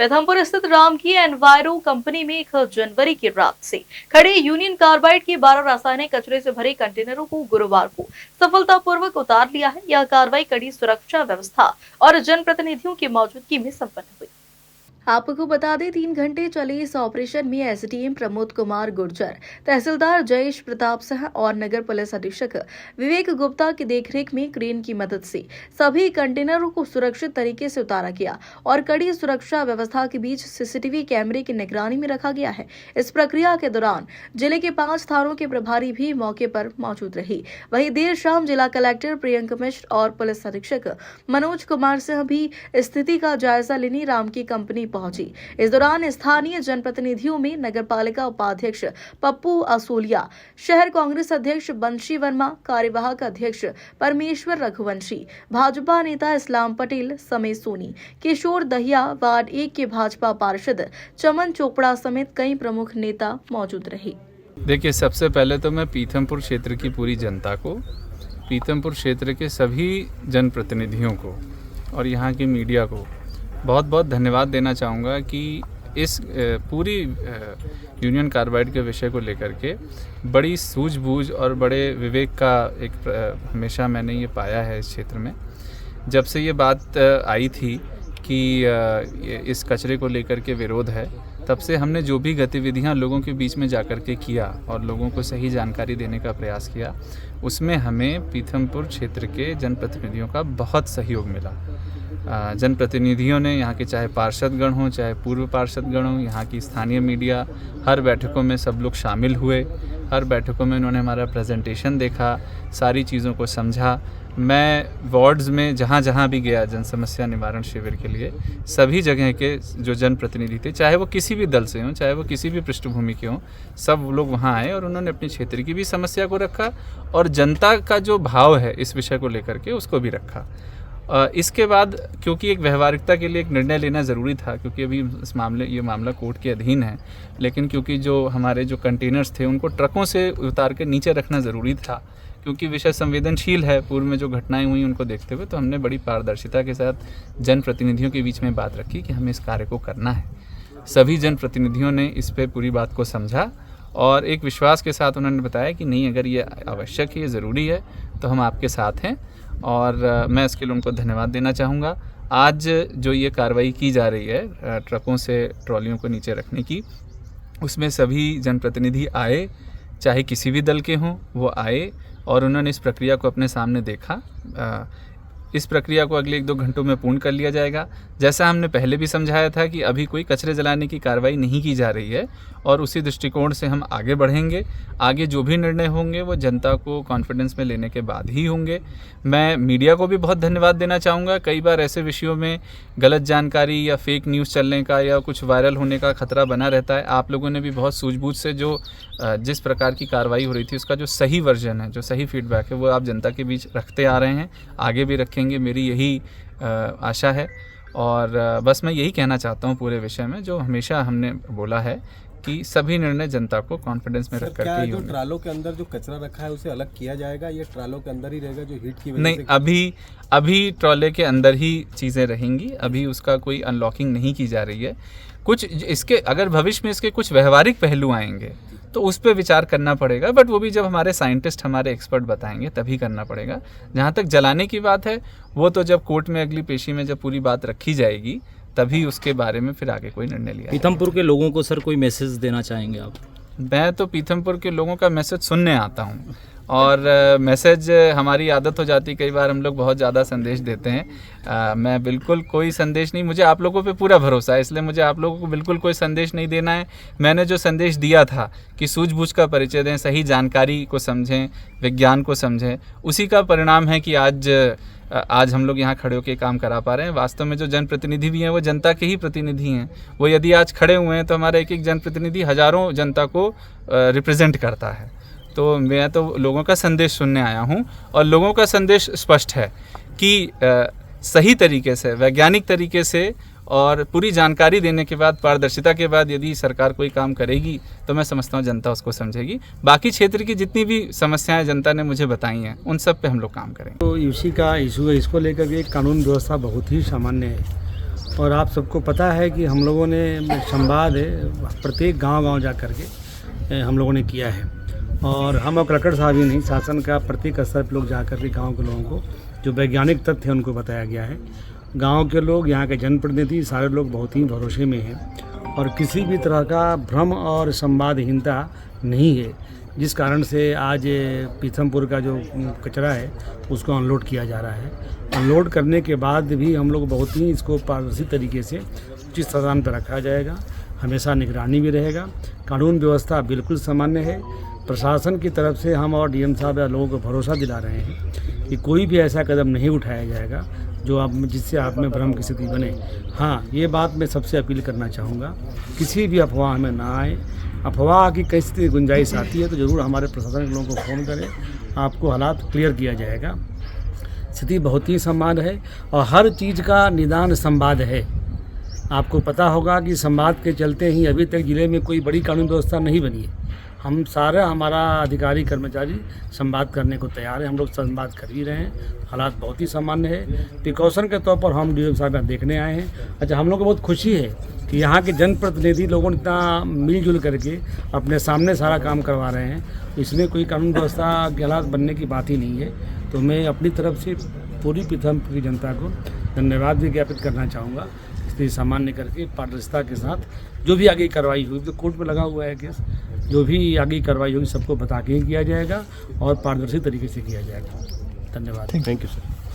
पीथमपुर स्थित Ramky enviro company में 1 जनवरी की रात से खड़े यूनियन कार्बाइड के 12 रासायनिक कचरे से भरे कंटेनरों को गुरुवार को सफलतापूर्वक उतार लिया है। यह कार्रवाई कड़ी सुरक्षा व्यवस्था और जनप्रतिनिधियों की मौजूदगी में संपन्न हुई। आपको बता दें, 3 घंटे चले इस ऑपरेशन में एसडीएम प्रमोद कुमार गुर्जर, तहसीलदार जयेश प्रताप सिंह और नगर पुलिस अधीक्षक विवेक गुप्ता की देखरेख में क्रेन की मदद से सभी कंटेनरों को सुरक्षित तरीके से उतारा गया और कड़ी सुरक्षा व्यवस्था के बीच सीसीटीवी कैमरे की निगरानी में रखा गया है। इस प्रक्रिया के दौरान जिले के 5 थानों के प्रभारी भी मौके पर मौजूद रही। वहीं देर शाम जिला कलेक्टर प्रियंका मिश्र और पुलिस अधीक्षक मनोज कुमार सिंह भी स्थिति का जायजा लेने रामकी कंपनी पहुंची। इस दौरान स्थानीय जनप्रतिनिधियों में नगरपालिका उपाध्यक्ष पप्पू असोलिया, शहर कांग्रेस अध्यक्ष बंशी वर्मा, कार्यवाहक अध्यक्ष परमेश्वर रघुवंशी, भाजपा नेता इस्लाम पटेल, समेत सोनी, किशोर दहिया, वार्ड 1 के भाजपा पार्षद चमन चोपड़ा समेत कई प्रमुख नेता मौजूद रहे। देखिए, सबसे पहले तो मैं पीथमपुर क्षेत्र की पूरी जनता को, पीथमपुर क्षेत्र के सभी जनप्रतिनिधियों को और यहाँ की मीडिया को बहुत बहुत धन्यवाद देना चाहूँगा कि इस पूरी यूनियन कार्बाइड के विषय को लेकर के बड़ी सूझबूझ और बड़े विवेक का एक हमेशा मैंने ये पाया है इस क्षेत्र में। जब से ये बात आई थी कि इस कचरे को लेकर के विरोध है, तब से हमने जो भी गतिविधियां लोगों के बीच में जाकर के किया और लोगों को सही जानकारी देने का प्रयास किया, उसमें हमें पीथमपुर क्षेत्र के जनप्रतिनिधियों का बहुत सहयोग मिला। जनप्रतिनिधियों ने, यहाँ के चाहे पार्षदगण हों, चाहे पूर्व पार्षदगण हों, यहाँ की स्थानीय मीडिया, हर बैठकों में सब लोग शामिल हुए। हर बैठकों में उन्होंने हमारा प्रेजेंटेशन देखा, सारी चीज़ों को समझा। मैं वार्ड्स में जहाँ जहाँ भी गया जन समस्या निवारण शिविर के लिए, सभी जगह के जो जनप्रतिनिधि थे, चाहे वो किसी भी दल से हों, चाहे वो किसी भी पृष्ठभूमि के हों, सब लोग वहाँ आए और उन्होंने अपने क्षेत्र की भी समस्या को रखा और जनता का जो भाव है इस विषय को लेकर के उसको भी रखा। इसके बाद क्योंकि एक व्यवहारिकता के लिए एक निर्णय लेना ज़रूरी था, क्योंकि अभी ये मामला कोर्ट के अधीन है, लेकिन क्योंकि जो हमारे जो कंटेनर्स थे उनको ट्रकों से उतार के नीचे रखना ज़रूरी था, क्योंकि विषय संवेदनशील है, पूर्व में जो घटनाएं हुई उनको देखते हुए, तो हमने बड़ी पारदर्शिता के साथ जनप्रतिनिधियों के बीच में बात रखी कि हमें इस कार्य को करना है। सभी जनप्रतिनिधियों ने इस पर पूरी बात को समझा और एक विश्वास के साथ उन्होंने बताया कि नहीं, अगर ये आवश्यक है, ये ज़रूरी है, तो हम आपके साथ हैं और मैं इसके लिए उनको धन्यवाद देना चाहूँगा। आज जो ये कार्रवाई की जा रही है ट्रकों से ट्रॉलियों को नीचे रखने की, उसमें सभी जनप्रतिनिधि आए, चाहे किसी भी दल के हों, वो आए और उन्होंने इस प्रक्रिया को अपने सामने देखा। इस प्रक्रिया को अगले 1-2 घंटों में पूर्ण कर लिया जाएगा। जैसा हमने पहले भी समझाया था कि अभी कोई कचरे जलाने की कार्रवाई नहीं की जा रही है और उसी दृष्टिकोण से हम आगे बढ़ेंगे। आगे जो भी निर्णय होंगे वो जनता को कॉन्फिडेंस में लेने के बाद ही होंगे। मैं मीडिया को भी बहुत धन्यवाद देना चाहूँगा। कई बार ऐसे विषयों में गलत जानकारी या फेक न्यूज़ चलने का या कुछ वायरल होने का खतरा बना रहता है। आप लोगों ने भी बहुत सूझबूझ से जो जिस प्रकार की कार्रवाई हो रही थी उसका जो सही वर्जन है, जो सही फीडबैक है, वो आप जनता के बीच रखते आ रहे हैं, आगे भी रखेंगे, मेरी यही आशा है। और बस मैं यही कहना चाहता हूँ पूरे विषय में, जो हमेशा हमने बोला है कि सभी निर्णय जनता को कॉन्फिडेंस में रख करके ही होंगे। ट्रालों के अंदर जो कचरा रखा है उसे अलग किया जाएगा, ये ट्रालों के अंदर ही रहेगा जो हीट की वजह नहीं, से? अभी ट्रॉले के अंदर ही चीज़ें रहेंगी, अभी उसका कोई अनलॉकिंग नहीं की जा रही है। कुछ इसके अगर भविष्य में इसके कुछ व्यवहारिक पहलू आएंगे तो उस पर विचार करना पड़ेगा, बट वो भी जब हमारे साइंटिस्ट, हमारे एक्सपर्ट बताएंगे तभी करना पड़ेगा। जहाँ तक जलाने की बात है, वो तो जब कोर्ट में अगली पेशी में जब पूरी बात रखी जाएगी तभी उसके बारे में फिर आगे कोई निर्णय लिया। पीथमपुर के लोगों को सर कोई मैसेज देना चाहेंगे आप? मैं तो पीथमपुर के लोगों का मैसेज सुनने आता हूँ और मैसेज, हमारी आदत हो जाती, कई बार हम लोग बहुत ज़्यादा संदेश देते हैं। मैं बिल्कुल कोई संदेश नहीं, मुझे आप लोगों पे पूरा भरोसा है, इसलिए मुझे आप लोगों को बिल्कुल कोई संदेश नहीं देना है। मैंने जो संदेश दिया था कि सूझबूझ का परिचय दें, सही जानकारी को समझें, विज्ञान को समझें, उसी का परिणाम है कि आज हम लोग यहाँ खड़े होकर काम करा पा रहे हैं। वास्तव में जो जनप्रतिनिधि भी हैं वो जनता के ही प्रतिनिधि हैं। वो यदि आज खड़े हुए हैं तो हमारा एक एक जनप्रतिनिधि हज़ारों जनता को रिप्रेजेंट करता है। तो मैं तो लोगों का संदेश सुनने आया हूँ और लोगों का संदेश स्पष्ट है कि सही तरीके से, वैज्ञानिक तरीके से और पूरी जानकारी देने के बाद, पारदर्शिता के बाद यदि सरकार कोई काम करेगी तो मैं समझता हूँ जनता उसको समझेगी। बाकी क्षेत्र की जितनी भी समस्याएं जनता ने मुझे बताई हैं उन सब पे हम लोग काम करेंगे। तो यूसी का इशू है, इसको लेकर के कानून व्यवस्था बहुत ही सामान्य है और आप सबको पता है कि हम लोगों ने संवाद प्रत्येक गांव जा कर के हम लोगों ने किया है। और हम और कलेक्टर साहब ही नहीं, शासन का प्रत्येक स्तर पर लोग जा कर के गाँव के लोगों को जो वैज्ञानिक तथ्य है उनको बताया गया है। गांव के लोग, यहाँ के जनप्रतिनिधि सारे लोग बहुत ही भरोसे में हैं और किसी भी तरह का भ्रम और संवादहीनता नहीं है, जिस कारण से आज पीथमपुर का जो कचरा है उसको अनलोड किया जा रहा है। अनलोड करने के बाद भी हम लोग बहुत ही इसको पारदर्शी तरीके से उचित स्थान पर रखा जाएगा, हमेशा निगरानी भी रहेगा, कानून व्यवस्था बिल्कुल सामान्य है। प्रशासन की तरफ से हम और डीएम साहब या लोगों को भरोसा दिला रहे हैं कि कोई भी ऐसा कदम नहीं उठाया जाएगा जिससे आप में भ्रम की स्थिति बने। हाँ, ये बात मैं सबसे अपील करना चाहूँगा, किसी भी अफवाह में ना आए। अफवाह की कई स्थिति गुंजाइश आती है तो ज़रूर हमारे प्रशासन के लोगों को फ़ोन करें, आपको हालात क्लियर किया जाएगा। स्थिति बहुत ही सामान्य है और हर चीज़ का निदान संवाद है। आपको पता होगा कि संवाद के चलते ही अभी तक ज़िले में कोई बड़ी कानून व्यवस्था नहीं बनी है। हम सारा हमारा अधिकारी कर्मचारी संवाद करने को तैयार है, हम लोग संवाद कर ही रहे हैं। हालात बहुत ही सामान्य है। प्रिकॉशन के तौर पर हम डीएम साहब यहाँ देखने आए हैं। अच्छा, हम लोग को बहुत खुशी है कि यहाँ के जनप्रतिनिधि लोगों ने इतना मिलजुल करके अपने सामने सारा काम करवा रहे हैं। इसमें कोई कानून व्यवस्था के हालात बनने की बात ही नहीं है। तो मैं अपनी तरफ से पूरी पीथमपुर की जनता को धन्यवाद भी ज्ञापित करना चाहूँगा। स्थिति सामान्य करके पारदर्शिता के साथ जो भी आगे कार्रवाई हुई, तो कोर्ट में लगा हुआ है केस, जो भी आगे कार्रवाई होगी सबको बता के ही किया जाएगा और पारदर्शी तरीके से किया जाएगा। धन्यवाद। Thank you sir.